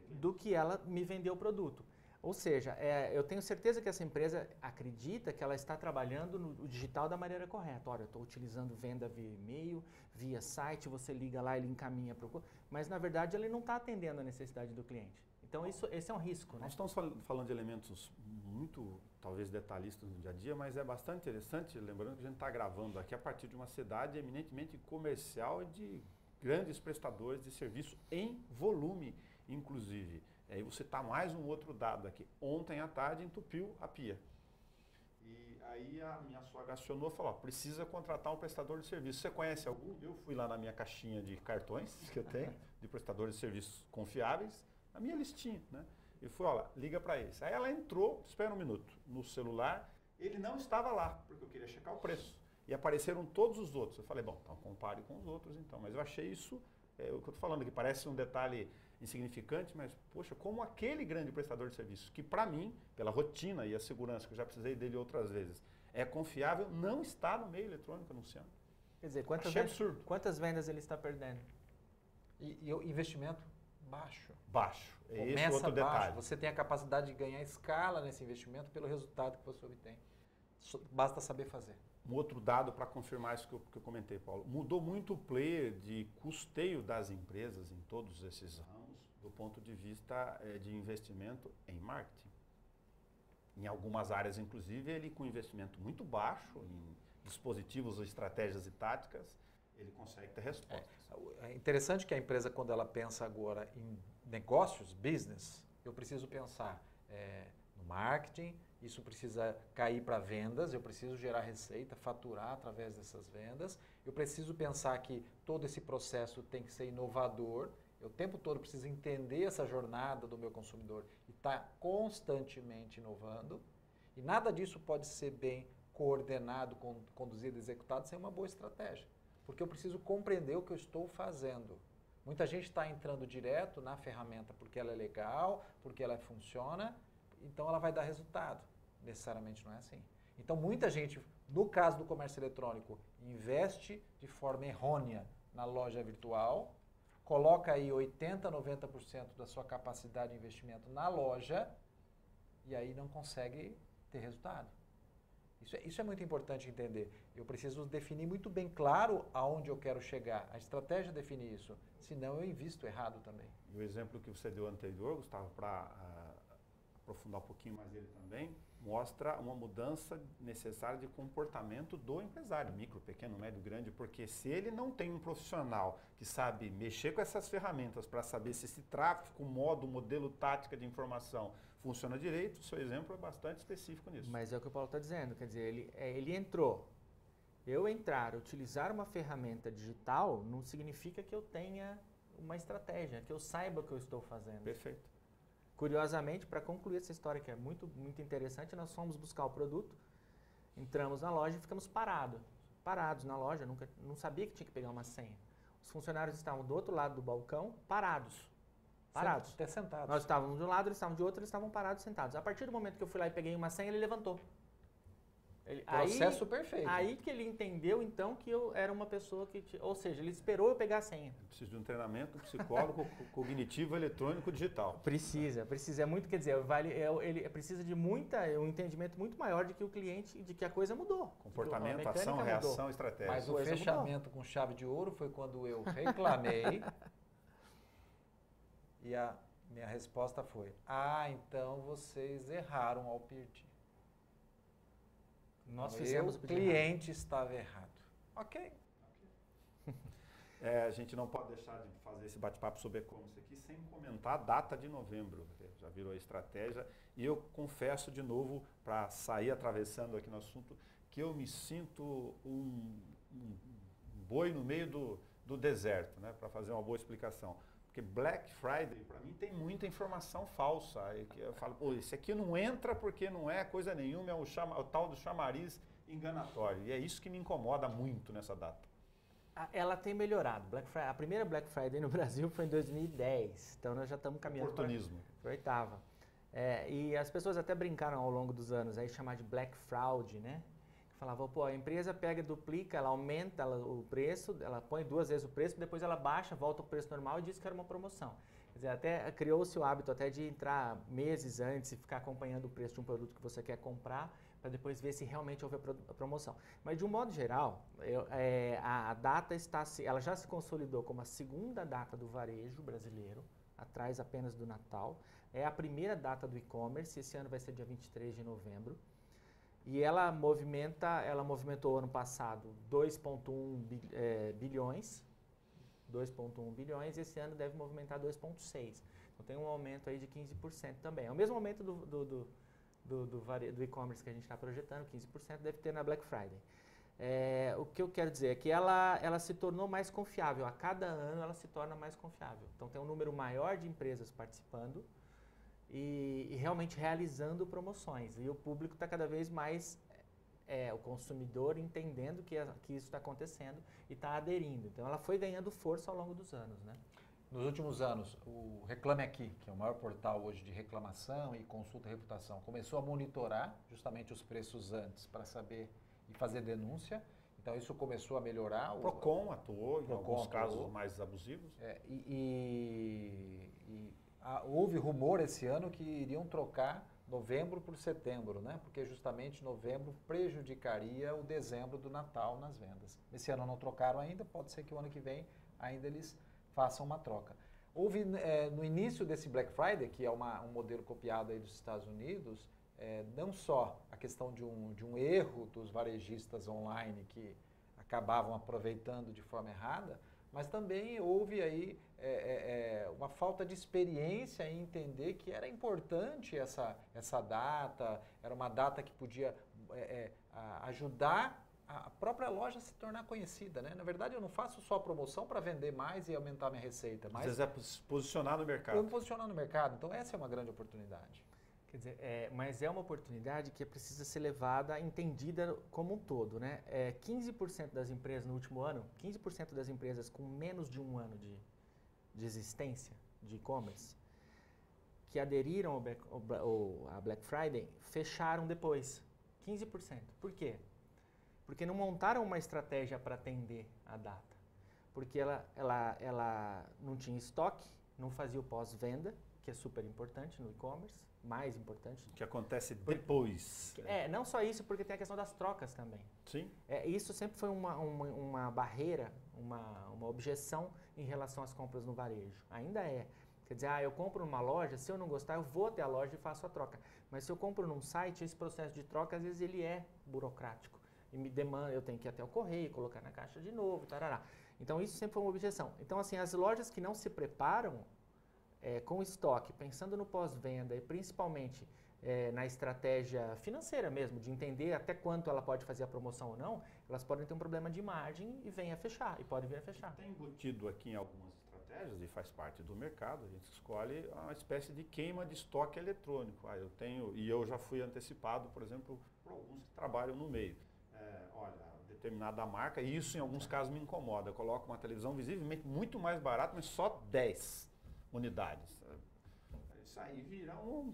do que ela me vendeu o produto. Ou seja, eu tenho certeza que essa empresa acredita que ela está trabalhando no digital da maneira correta. Olha, eu estou utilizando venda via e-mail, via site, você liga lá, ele encaminha para o... Mas, na verdade, ele não está atendendo a necessidade do cliente. Então, esse é um risco. Né? Nós estamos falando de elementos muito, talvez, detalhistas no dia a dia, mas é bastante interessante, lembrando que a gente está gravando aqui a partir de uma cidade eminentemente comercial e de grandes prestadores de serviço em volume, inclusive. Aí você está mais um outro dado aqui. Ontem à tarde entupiu a pia. E aí a minha sogra acionou e falou, precisa contratar um prestador de serviço. Você conhece algum? Eu fui lá na minha caixinha de cartões que eu tenho, de prestadores de serviços confiáveis, na minha listinha, né? E fui, liga para eles. Aí ela entrou, espera um minuto, no celular, ele não estava lá, porque eu queria checar o preço. E apareceram todos os outros. Eu falei, bom, então compare com os outros então. Mas eu achei isso, o que eu estou falando aqui, parece um detalhe insignificante, mas, poxa, como aquele grande prestador de serviços, que para mim, pela rotina e a segurança, que eu já precisei dele outras vezes, é confiável, não está no meio eletrônico anunciando. Quer dizer, quantas vendas ele está perdendo? E o investimento baixo. Baixo. É esse Começa outro baixo. detalhe. Você tem a capacidade de ganhar escala nesse investimento pelo resultado que você obtém. Basta saber fazer. Um outro dado para confirmar isso que eu comentei, Paulo. Mudou muito o player de custeio das empresas em todos esses ramos, do ponto de vista de investimento em marketing. Em algumas áreas, inclusive, ele com investimento muito baixo em dispositivos ou estratégias e táticas, ele consegue ter respostas. É interessante que a empresa, quando ela pensa agora em negócios, business, eu preciso pensar no marketing, isso precisa cair para vendas, eu preciso gerar receita, faturar através dessas vendas, eu preciso pensar que todo esse processo tem que ser inovador, eu o tempo todo preciso entender essa jornada do meu consumidor e estar constantemente inovando, e nada disso pode ser bem coordenado, conduzido, executado sem uma boa estratégia. Porque eu preciso compreender o que eu estou fazendo. Muita gente está entrando direto na ferramenta porque ela é legal, porque ela funciona, então ela vai dar resultado. Necessariamente não é assim. Então muita gente, no caso do comércio eletrônico, investe de forma errônea na loja virtual, coloca aí 80%, 90% da sua capacidade de investimento na loja e aí não consegue ter resultado. Isso é muito importante entender. Eu preciso definir muito bem claro aonde eu quero chegar. A estratégia define isso, senão eu invisto errado também. E o exemplo que você deu anterior, Gustavo, para aprofundar um pouquinho mais ele também, mostra uma mudança necessária de comportamento do empresário, micro, pequeno, médio, grande, porque se ele não tem um profissional que sabe mexer com essas ferramentas para saber se esse tráfego, modo, modelo, tática de informação funciona direito, o seu exemplo é bastante específico nisso. Mas é o que o Paulo está dizendo, quer dizer, ele entrou. Eu entrar, utilizar uma ferramenta digital não significa que eu tenha uma estratégia, que eu saiba o que eu estou fazendo. Perfeito. Curiosamente, para concluir essa história que é muito, muito interessante, nós fomos buscar o produto, entramos na loja e ficamos parados na loja, não sabia que tinha que pegar uma senha. Os funcionários estavam do outro lado do balcão, parados. Até sentados. Nós estávamos de um lado, eles estavam de outro, eles estavam parados, sentados. A partir do momento que eu fui lá e peguei uma senha, ele levantou. Processo perfeito. Aí que ele entendeu, então, que eu era uma pessoa que... Ou seja, ele esperou eu pegar a senha. Eu preciso de um treinamento psicólogo cognitivo eletrônico digital. Precisa. É muito, quer dizer, ele precisa de um entendimento muito maior de que o cliente, de que a coisa mudou. Comportamento, ação, reação, estratégia. Mas o fechamento com chave de ouro foi quando eu reclamei e a minha resposta foi, então vocês erraram ao pedir. Nós fizemos o cliente estava errado. Ok. A gente não pode deixar de fazer esse bate-papo sobre e-commerce aqui sem comentar a data de novembro. Já virou a estratégia. E eu confesso de novo, para sair atravessando aqui no assunto, que eu me sinto um boi no meio do deserto, né, para fazer uma boa explicação. Porque Black Friday, para mim, tem muita informação falsa. Eu falo, esse aqui não entra porque não é coisa nenhuma, é o tal do chamariz enganatório. E é isso que me incomoda muito nessa data. Ela tem melhorado. A primeira Black Friday no Brasil foi em 2010, então nós já estamos caminhando para a oitava. E as pessoas até brincaram ao longo dos anos, aí chamar de Black Fraud, né? Falava, a empresa pega, duplica, ela aumenta o preço, ela põe 2 vezes o preço, depois ela baixa, volta ao preço normal e diz que era uma promoção. Quer dizer, até criou-se o hábito até de entrar meses antes e ficar acompanhando o preço de um produto que você quer comprar, para depois ver se realmente houve a promoção. Mas de um modo geral, a data ela já se consolidou como a segunda data do varejo brasileiro, atrás apenas do Natal. É a primeira data do e-commerce, esse ano vai ser dia 23 de novembro. E ela movimentou ano passado 2,1 bilhões, 2,1 bilhões, e esse ano deve movimentar 2,6. Então tem um aumento aí de 15% também. É o mesmo aumento do e-commerce que a gente está projetando, 15% deve ter na Black Friday. O que eu quero dizer é que ela se tornou mais confiável. A cada ano ela se torna mais confiável. Então tem um número maior de empresas participando e realmente realizando promoções. E o público está cada vez mais, o consumidor entendendo que isso está acontecendo e está aderindo. Então ela foi ganhando força ao longo dos anos, né? Nos últimos anos, o Reclame Aqui, que é o maior portal hoje de reclamação e consulta e reputação, começou a monitorar justamente os preços antes para saber e fazer denúncia. Então isso começou a melhorar. O Procon atuou em alguns casos mais abusivos. E houve rumor esse ano que iriam trocar novembro por setembro, né? Porque justamente novembro prejudicaria o dezembro do Natal nas vendas. Esse ano não trocaram ainda, pode ser que o ano que vem ainda eles façam uma troca. Houve no início desse Black Friday, que é um modelo copiado aí dos Estados Unidos, não só a questão de um erro dos varejistas online que acabavam aproveitando de forma errada, mas também houve aí uma falta de experiência em entender que era importante essa data, era uma data que podia ajudar a própria loja a se tornar conhecida, né? Na verdade, eu não faço só promoção para vender mais e aumentar minha receita, mas... Às vezes é se posicionar no mercado. Eu me posicionar no mercado, então essa é uma grande oportunidade. Quer dizer, mas é uma oportunidade que precisa ser levada, entendida como um todo, né? 15% das empresas no último ano, 15% das empresas com menos de um ano de existência de e-commerce, que aderiram a Black Friday, fecharam depois. 15%. Por quê? Porque não montaram uma estratégia para atender a data. Porque ela não tinha estoque, não fazia o pós-venda, que é super importante no e-commerce, mais importante. Que acontece depois. Não só isso, porque tem a questão das trocas também. Sim. Isso sempre foi uma barreira, uma objeção em relação às compras no varejo. Ainda é. Quer dizer, eu compro numa loja, se eu não gostar, eu vou até a loja e faço a troca. Mas se eu compro num site, esse processo de troca, às vezes, ele é burocrático. E me demanda, eu tenho que ir até o correio, colocar na caixa de novo, tarará. Então, isso sempre foi uma objeção. Então, assim, as lojas que não se preparam com estoque, pensando no pós-venda e principalmente na estratégia financeira mesmo, de entender até quanto ela pode fazer a promoção ou não, elas podem ter um problema de margem e vem a fechar, e pode vir a fechar. Tem embutido aqui em algumas estratégias, e faz parte do mercado, a gente escolhe uma espécie de queima de estoque eletrônico. Eu já fui antecipado, por exemplo, por alguns que trabalham no meio. Olha, determinada marca, e isso em alguns casos me incomoda. Eu coloco uma televisão visivelmente muito mais barata, mas só 10 unidades. Isso aí vira uma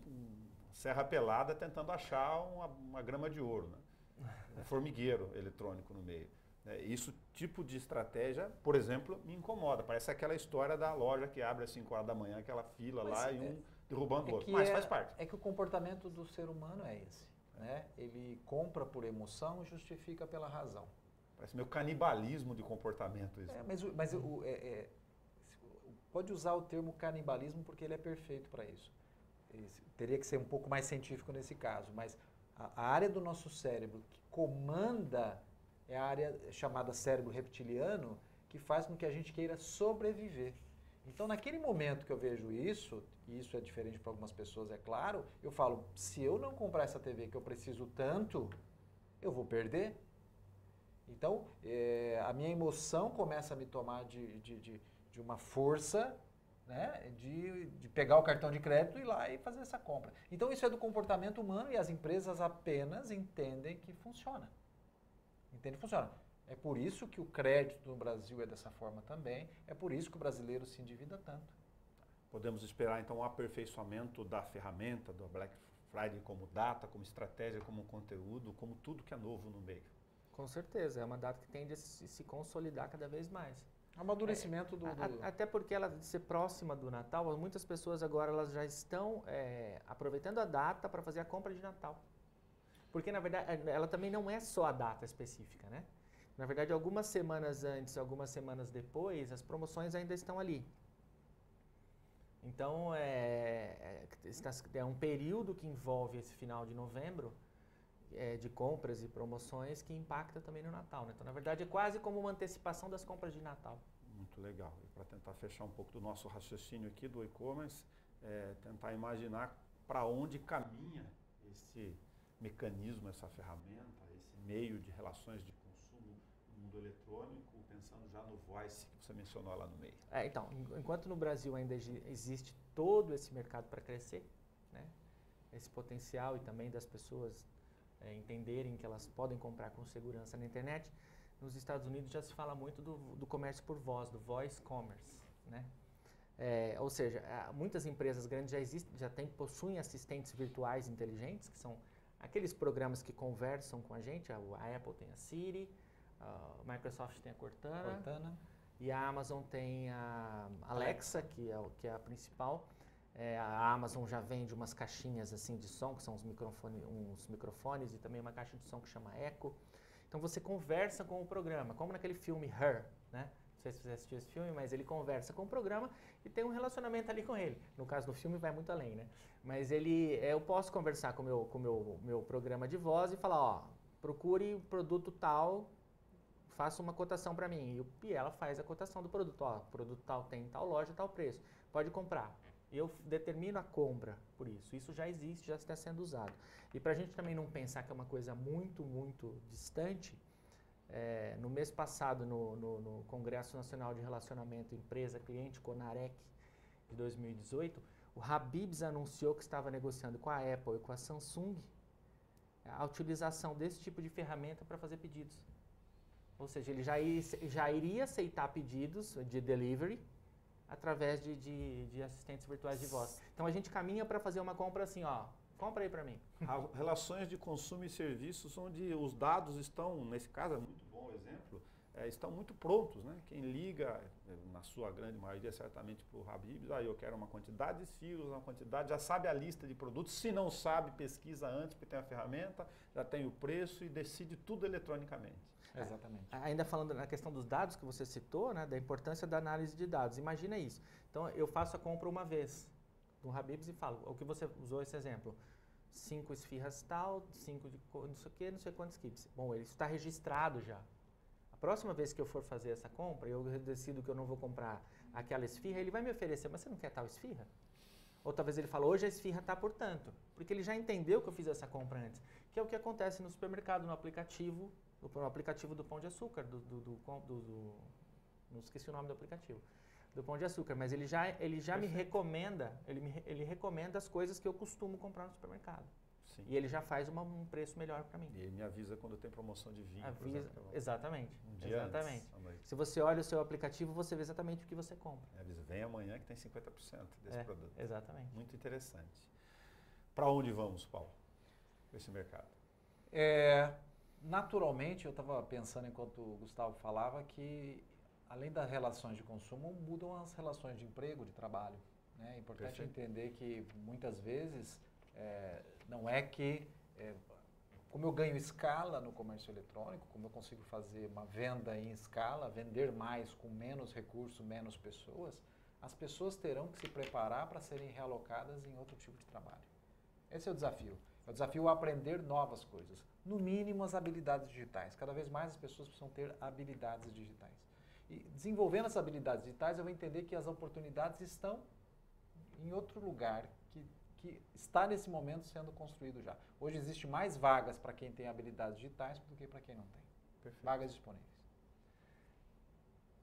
serra pelada tentando achar uma grama de ouro, né? Um formigueiro eletrônico no meio. Isso tipo de estratégia, por exemplo, me incomoda. Parece aquela história da loja que abre às 5 horas da manhã, aquela fila lá e um derrubando o outro. Mas faz parte. É que o comportamento do ser humano é esse. Né? Ele compra por emoção e justifica pela razão. Parece meio canibalismo de comportamento isso. Pode usar o termo canibalismo porque ele é perfeito para isso. Teria que ser um pouco mais científico nesse caso, mas a área do nosso cérebro que comanda é a área chamada cérebro reptiliano, que faz com que a gente queira sobreviver. Então, naquele momento que eu vejo isso, e isso é diferente para algumas pessoas, é claro, eu falo, se eu não comprar essa TV que eu preciso tanto, eu vou perder. Então, a minha emoção começa a me tomar de uma força, né, de pegar o cartão de crédito e ir lá e fazer essa compra. Então, isso é do comportamento humano e as empresas apenas entendem que funciona. Entendem que funciona. É por isso que o crédito no Brasil é dessa forma também, é por isso que o brasileiro se endivida tanto. Podemos esperar, então, um aperfeiçoamento da ferramenta, do Black Friday como data, como estratégia, como conteúdo, como tudo que é novo no meio. Com certeza, é uma data que tende a se consolidar cada vez mais. Amadurecimento do... Até porque ela de ser próxima do Natal, muitas pessoas agora elas já estão aproveitando a data para fazer a compra de Natal. Porque, na verdade, ela também não é só a data específica, né? Na verdade, algumas semanas antes, algumas semanas depois, as promoções ainda estão ali. Então, é um período que envolve esse final de novembro de compras e promoções que impacta também no Natal, né? Então, na verdade, é quase como uma antecipação das compras de Natal. Muito legal. E para tentar fechar um pouco do nosso raciocínio aqui do e-commerce, tentar imaginar para onde caminha esse mecanismo, essa ferramenta, esse meio de relações de consumo no mundo eletrônico, pensando já no voice que você mencionou lá no meio. Então, enquanto no Brasil ainda existe todo esse mercado para crescer, né? Esse potencial e também das pessoas entenderem que elas podem comprar com segurança na internet, nos Estados Unidos já se fala muito do comércio por voz, do voice commerce, né? Ou seja, muitas empresas grandes possuem assistentes virtuais inteligentes, que são aqueles programas que conversam com a gente. A Apple tem a Siri, a Microsoft tem a Cortana. E a Amazon tem a Alexa, que é a principal. A Amazon já vende umas caixinhas assim de som, que são uns microfones e também uma caixa de som que chama Echo. Então você conversa com o programa, como naquele filme Her, né? Não sei se você assistiu esse filme, mas ele conversa com o programa e tem um relacionamento ali com ele. No caso do filme vai muito além, né? Mas eu posso conversar com o meu programa de voz e falar, ó, procure produto tal, faça uma cotação para mim. E ela faz a cotação do produto. Ó, produto tal tem tal loja, tal preço. Pode comprar. Eu determino a compra por isso. Isso já existe, já está sendo usado. E para a gente também não pensar que é uma coisa muito, muito distante, no mês passado, no Congresso Nacional de Relacionamento Empresa-Cliente, CONAREC, de 2018, o Habib's anunciou que estava negociando com a Apple e com a Samsung a utilização desse tipo de ferramenta para fazer pedidos. Ou seja, ele já iria aceitar pedidos de delivery através de assistentes virtuais de voz. Então a gente caminha para fazer uma compra assim, ó, compra aí para mim. Relações de consumo e serviços onde os dados estão, nesse caso é muito bom exemplo, estão muito prontos, né? Quem liga, na sua grande maioria, certamente para o Habib's, eu quero uma quantidade de esfirros, uma quantidade, já sabe a lista de produtos, se não sabe, pesquisa antes, porque tem a ferramenta, já tem o preço e decide tudo eletronicamente. Exatamente. Ainda falando na questão dos dados que você citou, né, da importância da análise de dados, imagina isso. Então eu faço a compra uma vez do Habib's e falo, o que você usou esse exemplo, 5 esfirras tal, 5 de não sei o que, não sei quantos kits. Bom, ele está registrado já. A próxima vez que eu for fazer essa compra, eu decido que eu não vou comprar aquela esfirra, ele vai me oferecer, mas você não quer tal esfirra? Ou talvez ele fala, hoje a esfirra está por tanto, porque ele já entendeu que eu fiz essa compra antes, que é o que acontece no supermercado, no aplicativo do Pão de Açúcar, não esqueci o nome do aplicativo, do Pão de Açúcar, mas ele já me recomenda, ele recomenda as coisas que eu costumo comprar no supermercado. Sim. E ele já faz um preço melhor para mim. E ele me avisa quando tem promoção de vinho. Exatamente. Um dia exatamente. Antes, se você olha o seu aplicativo, você vê exatamente o que você compra. Avisa, vem amanhã que tem 50% desse produto. Exatamente. Muito interessante. Para onde vamos, Paulo, com esse mercado? Naturalmente, eu estava pensando enquanto o Gustavo falava que, além das relações de consumo, mudam as relações de emprego, de trabalho. Né? É importante entender que, muitas vezes, não é que, como eu ganho escala no comércio eletrônico, como eu consigo fazer uma venda em escala, vender mais com menos recurso, menos pessoas, as pessoas terão que se preparar para serem realocadas em outro tipo de trabalho. Esse é o desafio. É o desafio aprender novas coisas. No mínimo, as habilidades digitais. Cada vez mais as pessoas precisam ter habilidades digitais. E desenvolvendo essas habilidades digitais, eu vou entender que as oportunidades estão em outro lugar, que está nesse momento sendo construído já. Hoje existe mais vagas para quem tem habilidades digitais do que para quem não tem. Perfeito. Vagas disponíveis.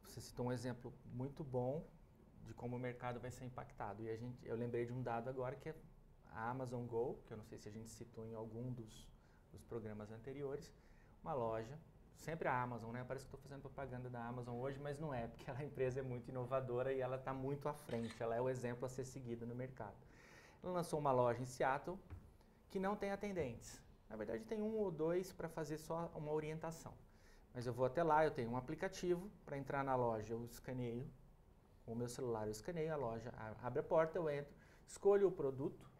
Você citou um exemplo muito bom de como o mercado vai ser impactado. E eu lembrei de um dado agora que é a Amazon Go, que eu não sei se a gente citou em algum dos programas anteriores, uma loja, sempre a Amazon, né? Parece que estou fazendo propaganda da Amazon hoje, mas não é, porque a empresa é muito inovadora e ela está muito à frente, ela é o exemplo a ser seguido no mercado. Ela lançou uma loja em Seattle que não tem atendentes. Na verdade, tem 1 ou 2 para fazer só uma orientação. Mas eu vou até lá, eu tenho um aplicativo para entrar na loja, eu escaneio, com o meu celular eu escaneio a loja, abre a porta, eu entro, escolho o produto.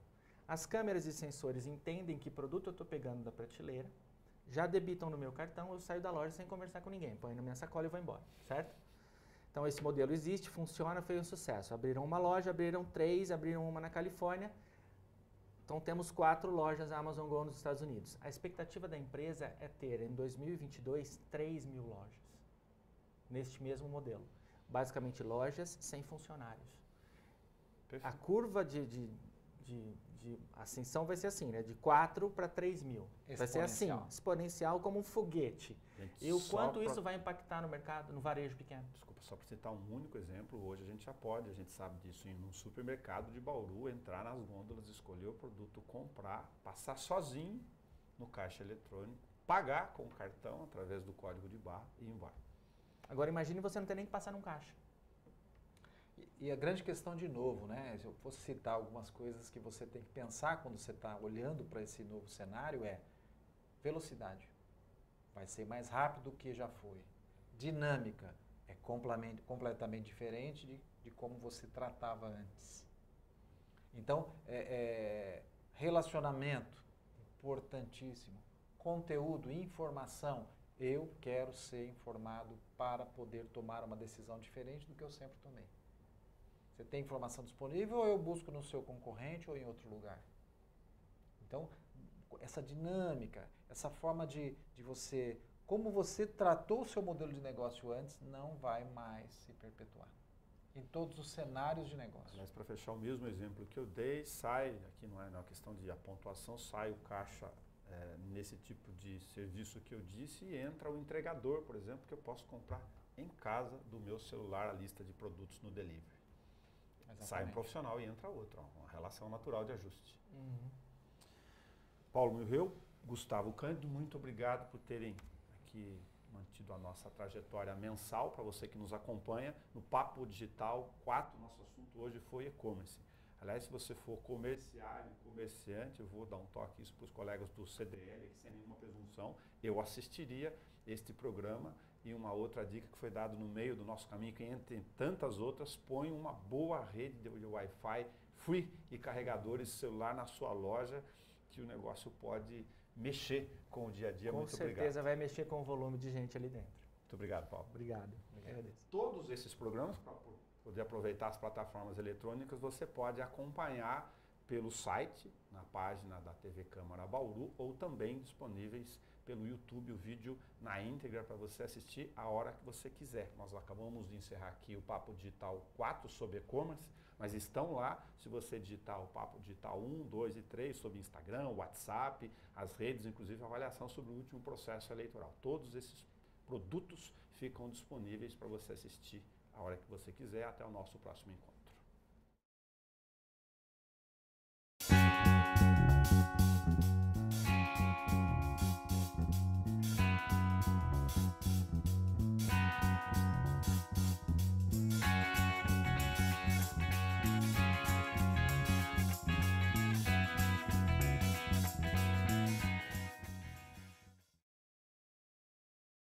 As câmeras e sensores entendem que produto eu estou pegando da prateleira, já debitam no meu cartão, eu saio da loja sem conversar com ninguém, põe na minha sacola e vou embora, certo? Então esse modelo existe, funciona, foi um sucesso. Abriram uma loja, abriram 3, abriram uma na Califórnia, então temos 4 lojas Amazon Go nos Estados Unidos. A expectativa da empresa é ter em 2022 3.000 lojas, neste mesmo modelo. Basicamente lojas sem funcionários. Perfeito. A curva de ascensão vai ser assim, né? De 4 para 3.000. Vai ser assim, exponencial como um foguete. Gente, e o quanto isso vai impactar no mercado, no varejo pequeno? Desculpa, só para citar um único exemplo, hoje a gente já pode, a gente sabe disso, em um supermercado de Bauru, entrar nas gôndolas, escolher o produto, comprar, passar sozinho no caixa eletrônico, pagar com o cartão através do código de barra e ir embora. Agora imagine você não ter nem que passar num caixa. E a grande questão, de novo, né, se eu fosse citar algumas coisas que você tem que pensar quando você está olhando para esse novo cenário, é velocidade. Vai ser mais rápido do que já foi. Dinâmica. É completamente diferente de como você tratava antes. Então, relacionamento, importantíssimo. Conteúdo, informação. Eu quero ser informado para poder tomar uma decisão diferente do que eu sempre tomei. Você tem informação disponível ou eu busco no seu concorrente ou em outro lugar? Então, essa dinâmica, essa forma de você, como você tratou o seu modelo de negócio antes, não vai mais se perpetuar. Em todos os cenários de negócio. Mas para fechar o mesmo exemplo que eu dei, sai, aqui não é uma questão de pontuação, sai o caixa nesse tipo de serviço que eu disse e entra o entregador, por exemplo, que eu posso comprar em casa do meu celular a lista de produtos no delivery. Exatamente. Sai um profissional e entra outro, uma relação natural de ajuste. Uhum. Paulo Milreu, Gustavo Cândido, muito obrigado por terem aqui mantido a nossa trajetória mensal, para você que nos acompanha no Papo Digital 4. Nosso assunto hoje foi e-commerce. Aliás, se você for comerciário, comerciante, eu vou dar um toque isso para os colegas do CDL, sem nenhuma presunção, eu assistiria este programa. E uma outra dica que foi dada no meio do nosso caminho, que entre tantas outras, põe uma boa rede de Wi-Fi free e carregadores de celular na sua loja, que o negócio pode mexer com o dia a dia. Muito obrigado. Com certeza vai mexer com o volume de gente ali dentro. Muito obrigado, Paulo. Obrigado. Todos esses programas, para poder aproveitar as plataformas eletrônicas, você pode acompanhar pelo site, na página da TV Câmara Bauru, ou também disponíveis pelo YouTube, o vídeo na íntegra para você assistir a hora que você quiser. Nós acabamos de encerrar aqui o Papo Digital 4 sobre e-commerce, mas estão lá, se você digitar o Papo Digital 1, 2 e 3 sobre Instagram, WhatsApp, as redes, inclusive a avaliação sobre o último processo eleitoral. Todos esses produtos ficam disponíveis para você assistir a hora que você quiser. Até o nosso próximo encontro.